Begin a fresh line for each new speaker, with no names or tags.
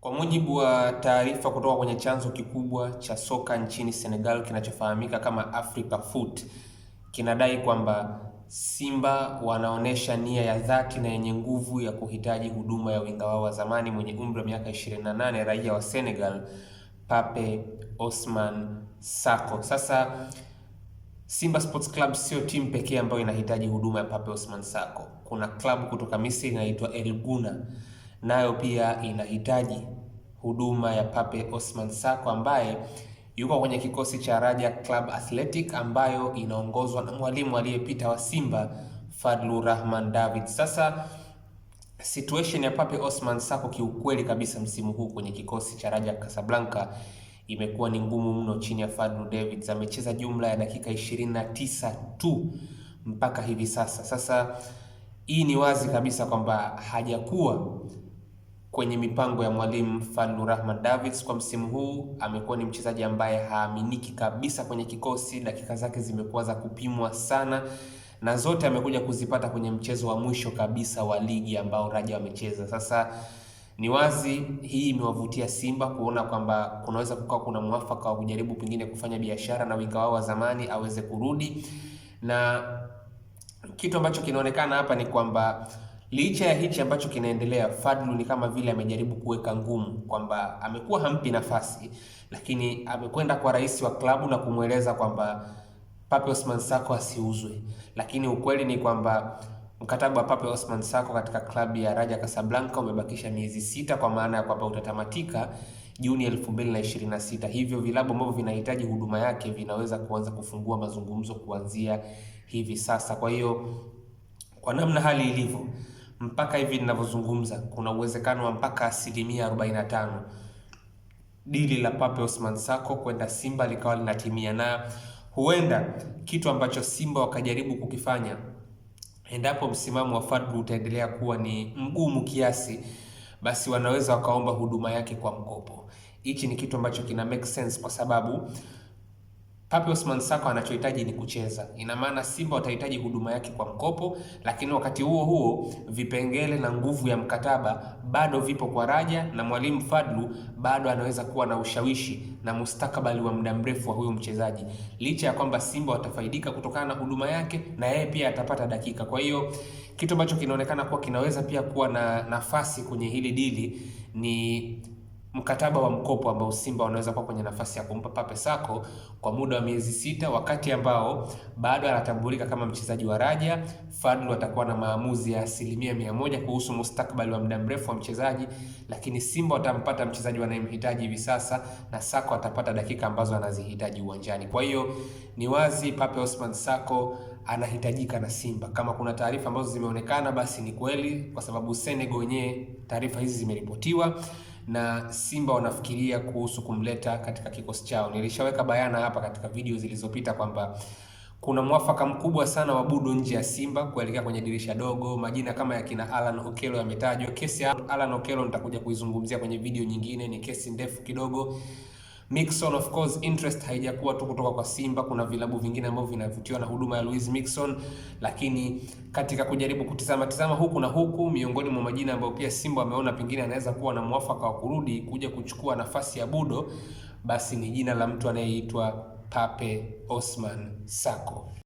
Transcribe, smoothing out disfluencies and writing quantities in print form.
Kwa mujibu wa taarifa kutoka kwenye chanzo kikubwa cha soka nchini Senegal kinachofahamika kama Africa Foot, kinadai kwamba Simba wanaonesha nia ya dhati na yenye nguvu ya kuhitaji huduma ya winga wao wa zamani mwenye umri wa miaka 28, raia wa Senegal, Pape Ousmane Sako. Sasa Simba Sports Club sio timu pekee ambayo inahitaji huduma ya Pape Ousmane Sako. Kuna klabu kutoka Misri inaitwa El Guna, nayo pia inahitaji huduma ya Pape Ousmane Sako ambaye yuko kwenye kikosi cha Raja Club Athletic ambayo inaongozwa na mwalimu aliyepita wa Simba Fadlu Rahman David. Sasa situation ya Pape Ousmane Sako kiukweli kabisa msimu huu kwenye kikosi cha Raja Casablanca imekuwa ni ngumu mno chini ya Fadlu David. Amecheza jumla ya dakika 29 tu mpaka hivi sasa. Sasa hii ni wazi kabisa kwamba hajakuwa kwenye mipango ya mwalimu Fadlu Rahman Davids kwa msimu huu. Amekuwa ni mchezaji ambaye haaminiki kabisa kwenye kikosi. Dakika zake zimekuwa za kupimwa sana, na zote amekuja kuzipata kwenye mchezo wa mwisho kabisa wa ligi ambao Raja wamecheza. Sasa ni wazi hii imewavutia Simba kuona kwamba kunaweza kukawa kuna mwafaka wa kujaribu pengine kufanya biashara na winga wao wa zamani aweze kurudi, na kitu ambacho kinaonekana hapa ni kwamba licha ya hichi ambacho kinaendelea, Fadlu ni kama vile amejaribu kuweka ngumu kwamba amekuwa hampi nafasi, lakini amekwenda kwa rais wa klabu na kumweleza kwamba Pape Ousmane Sako asiuzwe. Lakini ukweli ni kwamba mkataba wa Pape Ousmane Sako katika klabu ya Raja Casablanca umebakisha miezi 6, kwa maana ya kwamba utatamatika Juni 2026. Hivyo vilabu ambavyo vinahitaji huduma yake vinaweza kuanza kufungua mazungumzo kuanzia hivi sasa. Kwa hiyo kwa namna hali ilivyo mpaka hivi ninavyozungumza, kuna uwezekano wa mpaka 45% dili la Pape Ousmane Sako kwenda Simba likawa linatimia, na huenda kitu ambacho Simba wakajaribu kukifanya endapo msimamo wa Fadlu utaendelea kuwa ni mgumu kiasi, basi wanaweza wakaomba huduma yake kwa mkopo. Hichi ni kitu ambacho kina make sense kwa sababu Pape Ousmane Sako anachohitaji ni kucheza. Ina maana Simba watahitaji huduma yake kwa mkopo, lakini wakati huo huo vipengele na nguvu ya mkataba bado vipo kwa Raja, na mwalimu Fadlu bado anaweza kuwa na ushawishi na mustakabali wa muda mrefu wa huyu mchezaji, licha ya kwamba Simba watafaidika kutokana na huduma yake na yeye pia atapata dakika. Kwa hiyo kitu ambacho kinaonekana kuwa kinaweza pia kuwa na nafasi kwenye hili dili ni mkataba wa mkopo ambao Simba wanaweza kuwa kwenye nafasi ya kumpa Pape Sako kwa muda wa miezi 6, wakati ambao bado anatambulika kama mchezaji wa Raja. Fadlu atakuwa na maamuzi ya 100% kuhusu mustakabali wa muda mrefu wa mchezaji, lakini Simba watampata mchezaji wanayemhitaji hivi sasa na Sako atapata dakika ambazo anazihitaji uwanjani. Kwa hiyo ni wazi Pape Ousmane Sako anahitajika na Simba. Kama kuna taarifa ambazo zimeonekana, basi ni kweli, kwa sababu Senegal wenyewe taarifa hizi zimeripotiwa na Simba wanafikiria kuhusu kumleta katika kikosi chao. Nilishaweka bayana hapa katika video zilizopita kwamba kuna mwafaka mkubwa sana wa Budo nje ya Simba kuelekea kwenye dirisha dogo. Majina kama ya kina Alan Okello yametajwa. Kesi ya Alan Okello nitakuja kuizungumzia kwenye video nyingine, ni kesi ndefu kidogo. Mixon, of course, interest haijakuwa tu kutoka kwa Simba. Kuna vilabu vingine ambavyo vinavutiwa na huduma ya Luis Mixon, lakini katika kujaribu kutizama huku na huku, miongoni mwa majina ambayo pia Simba wameona pengine anaweza kuwa na mwafaka wa kurudi kuja kuchukua nafasi ya Budo, basi ni jina la mtu anayeitwa Pape Ousmane Sako.